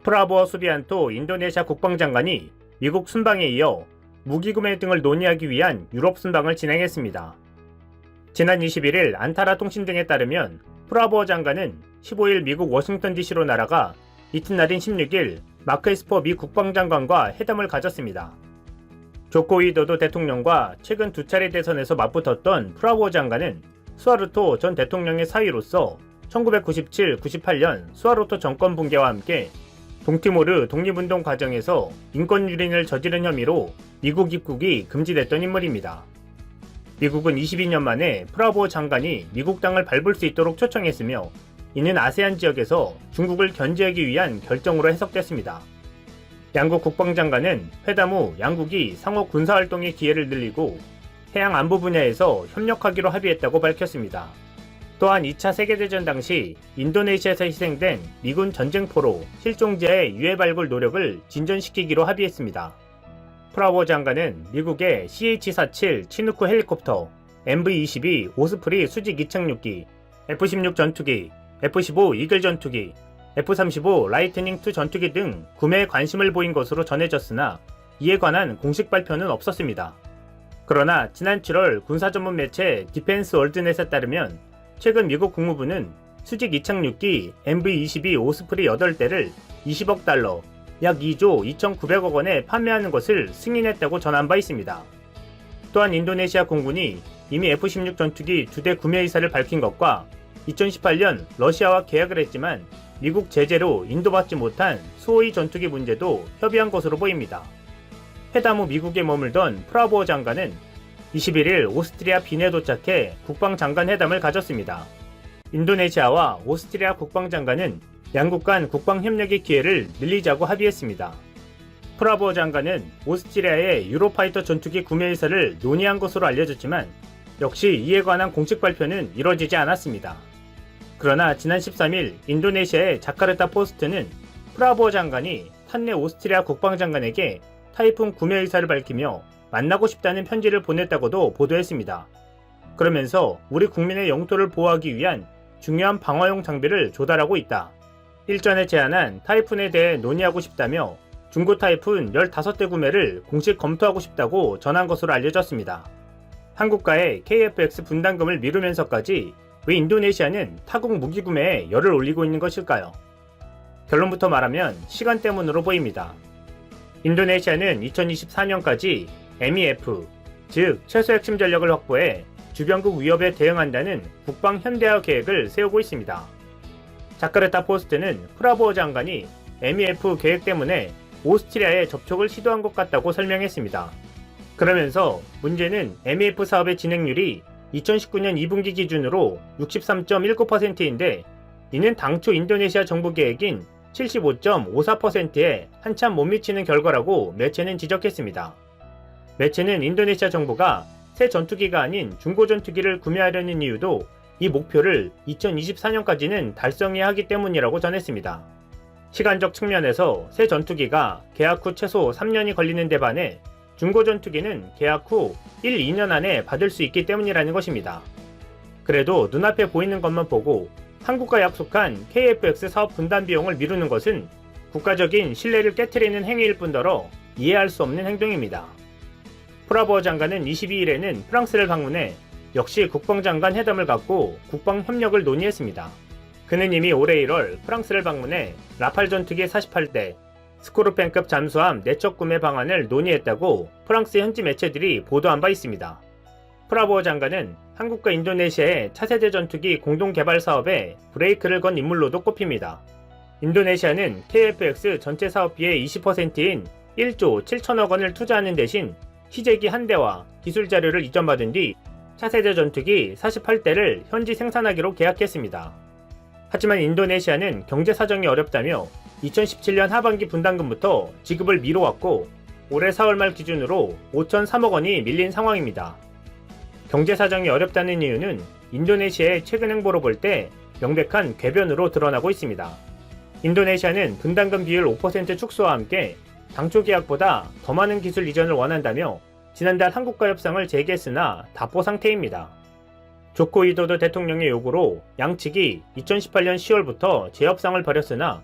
프라보어 수비안토 인도네시아 국방장관이 미국 순방에 이어 무기 구매 등을 논의하기 위한 유럽 순방을 진행했습니다. 지난 21일 안타라 통신 등에 따르면 프라보어 장관은 15일 미국 워싱턴 DC로 날아가 이튿날인 16일 마크 에스퍼 미 국방장관과 회담을 가졌습니다. 조코 위도도 대통령과 최근 두 차례 대선에서 맞붙었던 프라보어 장관은 수하르토 전 대통령의 사위로서 1997-98년 수하르토 정권 붕괴와 함께 동티모르 독립운동 과정에서 인권 유린을 저지른 혐의로 미국 입국이 금지됐던 인물입니다. 미국은 22년 만에 프라보어 장관이 미국 땅을 밟을 수 있도록 초청했으며 이는 아세안 지역에서 중국을 견제하기 위한 결정으로 해석됐습니다. 양국 국방장관은 회담 후 양국이 상호 군사활동의 기회를 늘리고 해양 안보 분야에서 협력하기로 합의했다고 밝혔습니다. 또한 2차 세계대전 당시 인도네시아에서 희생된 미군 전쟁포로 실종자의 유해 발굴 노력을 진전시키기로 합의했습니다. 프라보어 장관은 미국의 CH-47 치누크 헬리콥터, MV-22 오스프리 수직 이착륙기, F-16 전투기, F-15 이글 전투기, F-35 라이트닝2 전투기 등 구매에 관심을 보인 것으로 전해졌으나 이에 관한 공식 발표는 없었습니다. 그러나 지난 7월 군사 전문 매체 디펜스 월드넷에 따르면 최근 미국 국무부는 수직 이착륙기 MV-22 오스프리 8대를 20억 달러, 약 2조 2,900억 원에 판매하는 것을 승인했다고 전한 바 있습니다. 또한 인도네시아 공군이 이미 F-16 전투기 2대 구매 의사를 밝힌 것과 2018년 러시아와 계약을 했지만 미국 제재로 인도받지 못한 수호이 전투기 문제도 협의한 것으로 보입니다. 회담 후 미국에 머물던 프라보어 장관은 21일 오스트리아 빈에 도착해 국방장관 회담을 가졌습니다. 인도네시아와 오스트리아 국방장관은 양국 간 국방협력의 기회를 늘리자고 합의했습니다. 프라보어 장관은 오스트리아의 유로파이터 전투기 구매 의사를 논의한 것으로 알려졌지만 역시 이에 관한 공식 발표는 이뤄지지 않았습니다. 그러나 지난 13일 인도네시아의 자카르타 포스트는 프라보어 장관이 탄네 오스트리아 국방장관에게 타이푼 구매 의사를 밝히며 만나고 싶다는 편지를 보냈다고도 보도했습니다. 그러면서 우리 국민의 영토를 보호하기 위한 중요한 방어용 장비를 조달하고 있다. 일전에 제안한 타이푼에 대해 논의하고 싶다며 중고 타이푼 15대 구매를 공식 검토하고 싶다고 전한 것으로 알려졌습니다. 한국과의 KF-X 분담금을 미루면서까지 왜 인도네시아는 타국 무기 구매에 열을 올리고 있는 것일까요? 결론부터 말하면 시간 때문으로 보입니다. 인도네시아는 2024년까지 MEF, 즉 최소 핵심 전력을 확보해 주변국 위협에 대응한다는 국방 현대화 계획을 세우고 있습니다. 자카르타 포스트는 프라보어 장관이 MEF 계획 때문에 오스트리아에 접촉을 시도한 것 같다고 설명했습니다. 그러면서 문제는 MEF 사업의 진행률이 2019년 2분기 기준으로 63.19%인데 이는 당초 인도네시아 정부 계획인 75.54%에 한참 못 미치는 결과라고 매체는 지적했습니다. 매체는 인도네시아 정부가 새 전투기가 아닌 중고 전투기를 구매하려는 이유도 이 목표를 2024년까지는 달성해야 하기 때문이라고 전했습니다. 시간적 측면에서 새 전투기가 계약 후 최소 3년이 걸리는 데 반해 중고 전투기는 계약 후 1, 2년 안에 받을 수 있기 때문이라는 것입니다. 그래도 눈앞에 보이는 것만 보고 한국과 약속한 KF-X 사업 분담 비용을 미루는 것은 국가적인 신뢰를 깨트리는 행위일 뿐더러 이해할 수 없는 행동입니다. 프라보어 장관은 22일에는 프랑스를 방문해 역시 국방장관 회담을 갖고 국방 협력을 논의했습니다. 그는 이미 올해 1월 프랑스를 방문해 라팔 전투기 48대, 스코르펜급 잠수함 내적 구매 방안을 논의했다고 프랑스 현지 매체들이 보도한 바 있습니다. 프라보어 장관은 한국과 인도네시아의 차세대 전투기 공동 개발 사업에 브레이크를 건 인물로도 꼽힙니다. 인도네시아는 KF-X 전체 사업비의 20%인 1조 7천억 원을 투자하는 대신 희재기 한 대와 기술 자료를 이전받은 뒤 차세대 전투기 48대를 현지 생산하기로 계약했습니다. 하지만 인도네시아는 경제 사정이 어렵다며 2017년 하반기 분담금부터 지급을 미뤄왔고 올해 4월 말 기준으로 5,003억 원이 밀린 상황입니다. 경제 사정이 어렵다는 이유는 인도네시아의 최근 행보로 볼 때 명백한 궤변으로 드러나고 있습니다. 인도네시아는 분담금 비율 5% 축소와 함께 당초 계약보다 더 많은 기술 이전을 원한다며 지난달 한국과 협상을 재개했으나 답보 상태입니다. 조코 위도도 대통령의 요구로 양측이 2018년 10월부터 재협상을 벌였으나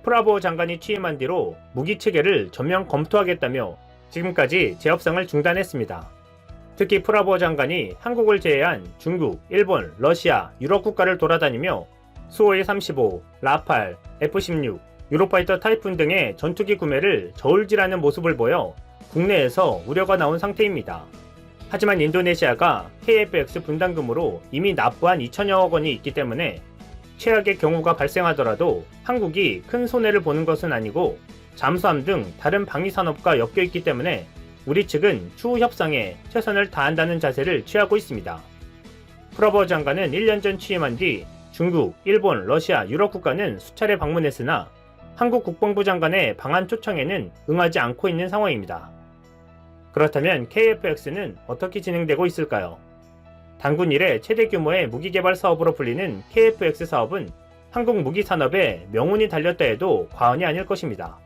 프라보 장관이 취임한 뒤로 무기 체계를 전면 검토하겠다며 지금까지 재협상을 중단했습니다. 특히 프라보 장관이 한국을 제외한 중국, 일본, 러시아, 유럽 국가를 돌아다니며 수호이 35, 라팔, F-16, 유로파이터 타이푼 등의 전투기 구매를 저울질하는 모습을 보여 국내에서 우려가 나온 상태입니다. 하지만 인도네시아가 KF-X 분담금으로 이미 납부한 2천여억 원이 있기 때문에 최악의 경우가 발생하더라도 한국이 큰 손해를 보는 것은 아니고 잠수함 등 다른 방위산업과 엮여 있기 때문에 우리 측은 추후 협상에 최선을 다한다는 자세를 취하고 있습니다. 프라보 장관은 1년 전 취임한 뒤 중국, 일본, 러시아, 유럽 국가는 수차례 방문했으나 한국 국방부 장관의 방한 초청에는 응하지 않고 있는 상황입니다. 그렇다면 KF-X는 어떻게 진행되고 있을까요? 단군 이래 최대 규모의 무기 개발 사업으로 불리는 KF-X 사업은 한국 무기 산업에 명운이 달렸다 해도 과언이 아닐 것입니다.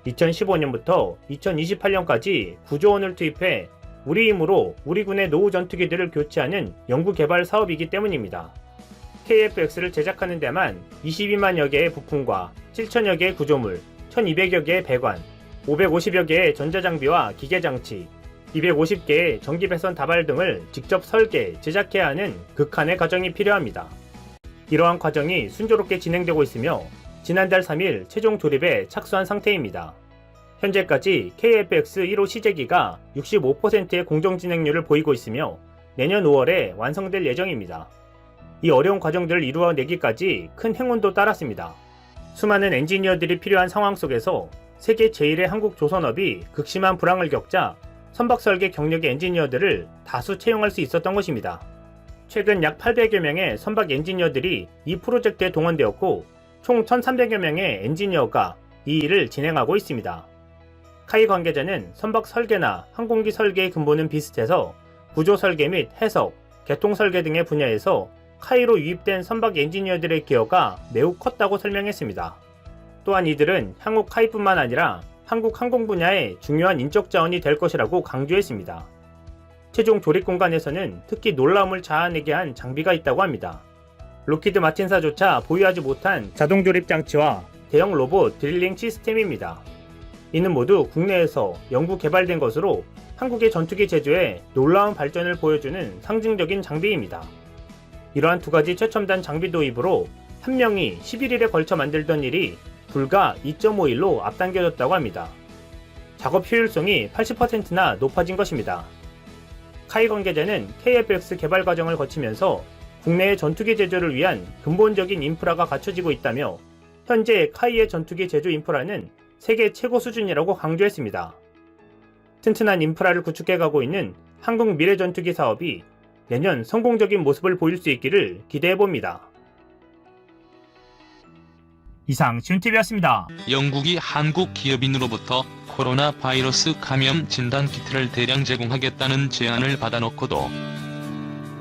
2015년부터 2028년까지 9조 원을 투입해 우리 힘으로 우리 군의 노후 전투기들을 교체하는 연구 개발 사업이기 때문입니다. KF-X를 제작하는 데만 22만여 개의 부품과 7천여 개의 구조물, 1200여 개의 배관, 550여 개의 전자장비와 기계장치, 250개의 전기 배선 다발 등을 직접 설계, 제작해야 하는 극한의 과정이 필요합니다. 이러한 과정이 순조롭게 진행되고 있으며 지난달 3일 최종 조립에 착수한 상태입니다. 현재까지 KF-X 1호 시제기가 65%의 공정 진행률을 보이고 있으며 내년 5월에 완성될 예정입니다. 이 어려운 과정들을 이루어내기까지 큰 행운도 따랐습니다. 수많은 엔지니어들이 필요한 상황 속에서 세계 제1의 한국 조선업이 극심한 불황을 겪자 선박설계 경력의 엔지니어들을 다수 채용할 수 있었던 것입니다. 최근 약 800여 명의 선박 엔지니어들이 이 프로젝트에 동원되었고 총 1300여 명의 엔지니어가 이 일을 진행하고 있습니다. 카이 관계자는 선박 설계나 항공기 설계의 근본은 비슷해서 구조 설계 및 해석, 개통 설계 등의 분야에서 카이로 유입된 선박 엔지니어들의 기여가 매우 컸다고 설명했습니다. 또한 이들은 향후 카이뿐만 아니라 한국 항공 분야의 중요한 인적 자원이 될 것이라고 강조했습니다. 최종 조립 공간에서는 특히 놀라움을 자아내게 한 장비가 있다고 합니다. 록히드 마틴사조차 보유하지 못한 자동 조립 장치와 대형 로봇 드릴링 시스템입니다. 이는 모두 국내에서 연구 개발된 것으로 한국의 전투기 제조에 놀라운 발전을 보여주는 상징적인 장비입니다. 이러한 두 가지 최첨단 장비 도입으로 한 명이 11일에 걸쳐 만들던 일이 불과 2.5일로 앞당겨졌다고 합니다. 작업 효율성이 80%나 높아진 것입니다. 카이 관계자는 KF-X 개발 과정을 거치면서 국내의 전투기 제조를 위한 근본적인 인프라가 갖춰지고 있다며 현재 카이의 전투기 제조 인프라는 세계 최고 수준이라고 강조했습니다. 튼튼한 인프라를 구축해가고 있는 한국 미래 전투기 사업이 내년 성공적인 모습을 보일 수 있기를 기대해봅니다. 이상 지훈TV였습니다. 영국이 한국 기업인으로부터 코로나 바이러스 감염 진단 키트를 대량 제공하겠다는 제안을 받아놓고도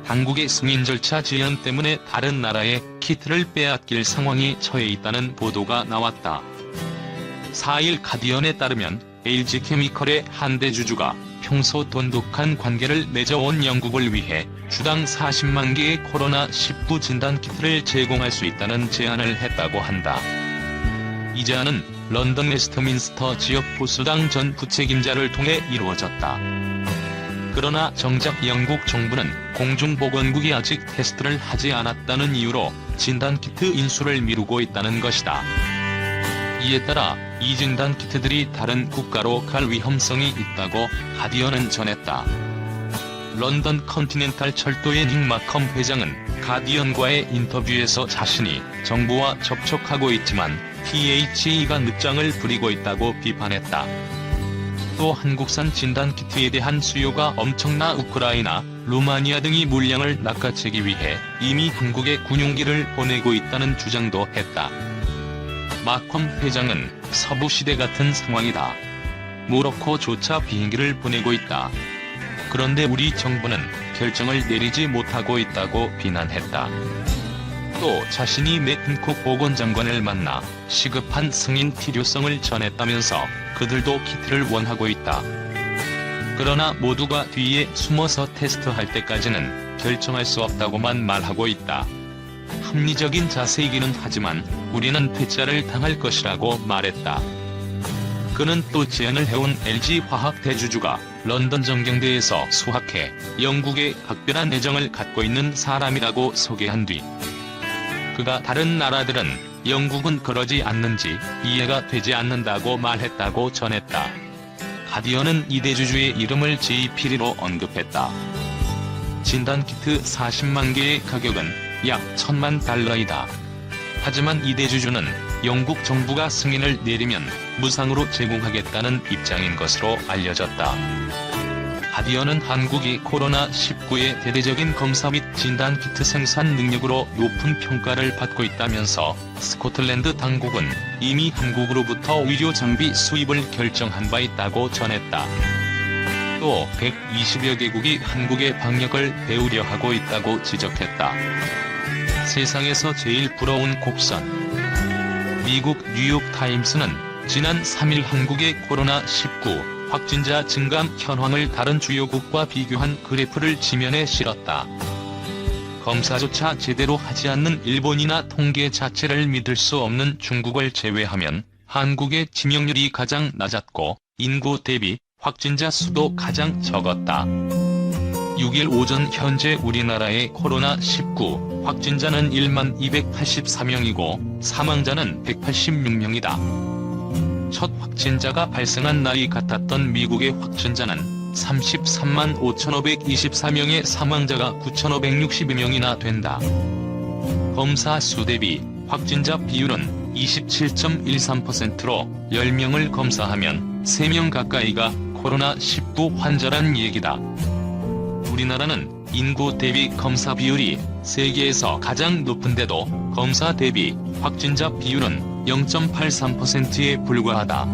당국의 승인 절차 지연 때문에 다른 나라에 키트를 빼앗길 상황이 처해 있다는 보도가 나왔다. 4일 가디언에 따르면 LG케미컬의 한 대주주가 평소 돈독한 관계를 맺어온 영국을 위해 주당 40만 개의 코로나19 진단 키트를 제공할 수 있다는 제안을 했다고 한다. 이 제안은 런던 웨스트민스터 지역 보수당 전 부책임자를 통해 이루어졌다. 그러나 정작 영국 정부는 공중보건국이 아직 테스트를 하지 않았다는 이유로 진단키트 인수를 미루고 있다는 것이다. 이에 따라 이 진단키트들이 다른 국가로 갈 위험성이 있다고 가디언은 전했다. 런던 컨티넨탈 철도의 닉 마컴 회장은 가디언과의 인터뷰에서 자신이 정부와 접촉하고 있지만 THE가 늦장을 부리고 있다고 비판했다. 또 한국산 진단키트에 대한 수요가 엄청나 우크라이나, 루마니아 등이 물량을 낚아채기 위해 이미 한국에 군용기를 보내고 있다는 주장도 했다. 마컴 회장은 서부시대 같은 상황이다. 모로코조차 비행기를 보내고 있다. 그런데 우리 정부는 결정을 내리지 못하고 있다고 비난했다. 또 자신이 맥킨콕 보건장관을 만나 시급한 승인 필요성을 전했다면서 그들도 키트를 원하고 있다. 그러나 모두가 뒤에 숨어서 테스트할 때까지는 결정할 수 없다고만 말하고 있다. 합리적인 자세이기는 하지만 우리는 퇴짜를 당할 것이라고 말했다. 그는 또 제안을 해온 LG화학 대주주가 런던 정경대에서 수학해 영국에 각별한 애정을 갖고 있는 사람이라고 소개한 뒤 그가 다른 나라들은 영국은 그러지 않는지 이해가 되지 않는다고 말했다고 전했다. 가디언은 이 대주주의 이름을 JP리로 언급했다. 진단키트 40만 개의 가격은 약 $10,000이다. 하지만 이 대주주는 영국 정부가 승인을 내리면 무상으로 제공하겠다는 입장인 것으로 알려졌다. 가디언은 한국이 코로나19의 대대적인 검사 및 진단키트 생산 능력으로 높은 평가를 받고 있다면서 스코틀랜드 당국은 이미 한국으로부터 의료 장비 수입을 결정한 바 있다고 전했다. 또 120여 개국이 한국의 방역을 배우려 하고 있다고 지적했다. 세상에서 제일 부러운 곡선. 미국 뉴욕타임스는 지난 3일 한국의 코로나19 확진자 증감 현황을 다른 주요국과 비교한 그래프를 지면에 실었다. 검사조차 제대로 하지 않는 일본이나 통계 자체를 믿을 수 없는 중국을 제외하면 한국의 치명률이 가장 낮았고 인구 대비 확진자 수도 가장 적었다. 6일 오전 현재 우리나라의 코로나19 확진자는 1284명이고 사망자는 186명이다. 첫 확진자가 발생한 날이 같았던 미국의 확진자는 33만 5,524명의 사망자가 9,562명이나 된다. 검사 수 대비 확진자 비율은 27.13%로 10명을 검사하면 3명 가까이가 코로나19 환자란 얘기다. 우리나라는 인구 대비 검사 비율이 세계에서 가장 높은데도 검사 대비 확진자 비율은 0.83%에 불과하다.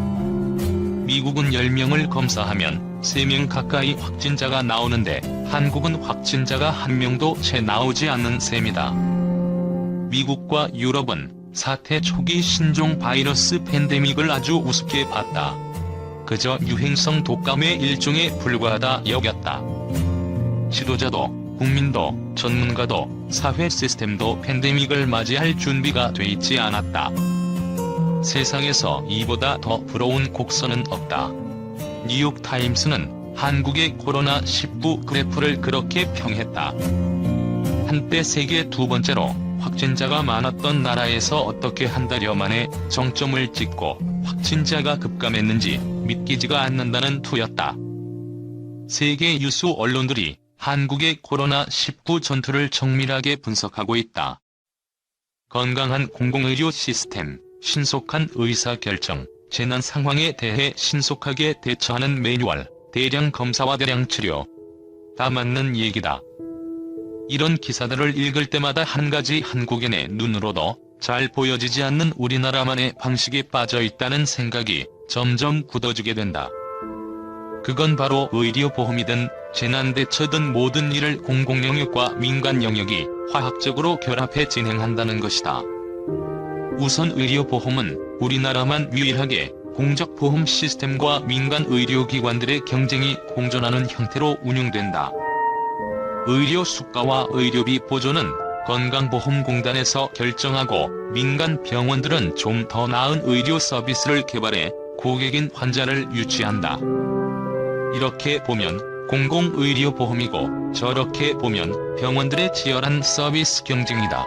미국은 10명을 검사하면 3명 가까이 확진자가 나오는데 한국은 확진자가 1명도 채 나오지 않는 셈이다. 미국과 유럽은 사태 초기 신종 바이러스 팬데믹을 아주 우습게 봤다. 그저 유행성 독감의 일종에 불과하다 여겼다. 지도자도 국민도 전문가도 사회 시스템도 팬데믹을 맞이할 준비가 돼 있지 않았다. 세상에서 이보다 더 부러운 곡선은 없다. 뉴욕타임스는 한국의 코로나19 그래프를 그렇게 평했다. 한때 세계 두 번째로 확진자가 많았던 나라에서 어떻게 한 달여 만에 정점을 찍고 확진자가 급감했는지 믿기지가 않는다는 투였다. 세계 유수 언론들이 한국의 코로나19 전투를 정밀하게 분석하고 있다. 건강한 공공의료 시스템, 신속한 의사결정, 재난 상황에 대해 신속하게 대처하는 매뉴얼, 대량 검사와 대량 치료. 다 맞는 얘기다. 이런 기사들을 읽을 때마다 한 가지 한국인의 눈으로도 잘 보여지지 않는 우리나라만의 방식에 빠져 있다는 생각이 점점 굳어지게 된다. 그건 바로 의료보험이든 재난대처든 모든 일을 공공영역과 민간영역이 화학적으로 결합해 진행한다는 것이다. 우선 의료보험은 우리나라만 유일하게 공적보험 시스템과 민간 의료기관들의 경쟁이 공존하는 형태로 운영된다. 의료 수가와 의료비 보조는 건강보험공단에서 결정하고 민간 병원들은 좀 더 나은 의료 서비스를 개발해 고객인 환자를 유치한다. 이렇게 보면 공공의료보험이고 저렇게 보면 병원들의 치열한 서비스 경쟁이다.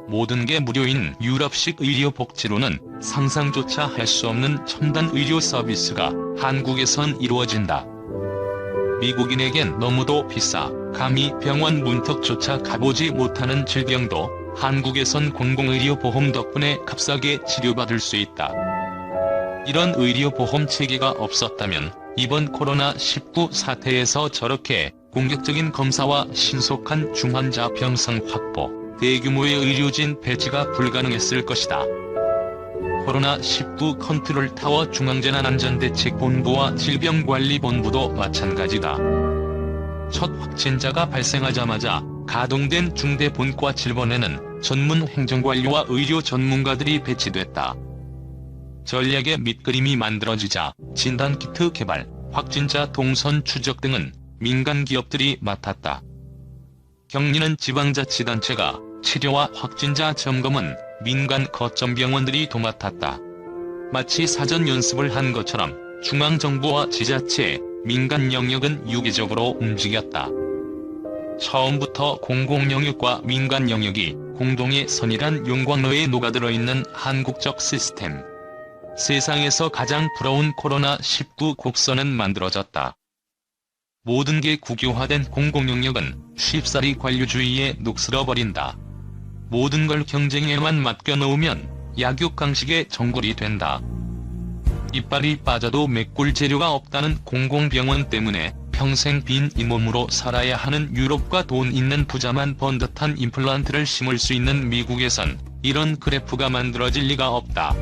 모든 게 무료인 유럽식 의료복지로는 상상조차 할 수 없는 첨단 의료 서비스가 한국에선 이루어진다. 미국인에겐 너무도 비싸 감히 병원 문턱조차 가보지 못하는 질병도 한국에선 공공의료보험 덕분에 값싸게 치료받을 수 있다. 이런 의료보험 체계가 없었다면 이번 코로나19 사태에서 저렇게 공격적인 검사와 신속한 중환자 병상 확보, 대규모의 의료진 배치가 불가능했을 것이다. 코로나19 컨트롤타워 중앙재난안전대책본부와 질병관리본부도 마찬가지다. 첫 확진자가 발생하자마자 가동된 중대본과 질본에는 전문 행정관료와 의료 전문가들이 배치됐다. 전략의 밑그림이 만들어지자 진단키트 개발, 확진자 동선 추적 등은 민간 기업들이 맡았다. 격리는 지방자치단체가, 치료와 확진자 점검은 민간 거점 병원들이 도맡았다. 마치 사전 연습을 한 것처럼 중앙정부와 지자체, 민간 영역은 유기적으로 움직였다. 처음부터 공공영역과 민간 영역이 공동의 선이란 용광로에 녹아들어 있는 한국적 시스템. 세상에서 가장 부러운 코로나19 곡선은 만들어졌다. 모든 게 국유화된 공공영역은 쉽사리 관료주의에 녹슬어버린다. 모든 걸 경쟁에만 맡겨놓으면 약육강식의 정골이 된다. 이빨이 빠져도 메꿀 재료가 없다는 공공병원 때문에 평생 빈 잇몸으로 살아야 하는 유럽과 돈 있는 부자만 번듯한 임플란트를 심을 수 있는 미국에선 이런 그래프가 만들어질 리가 없다.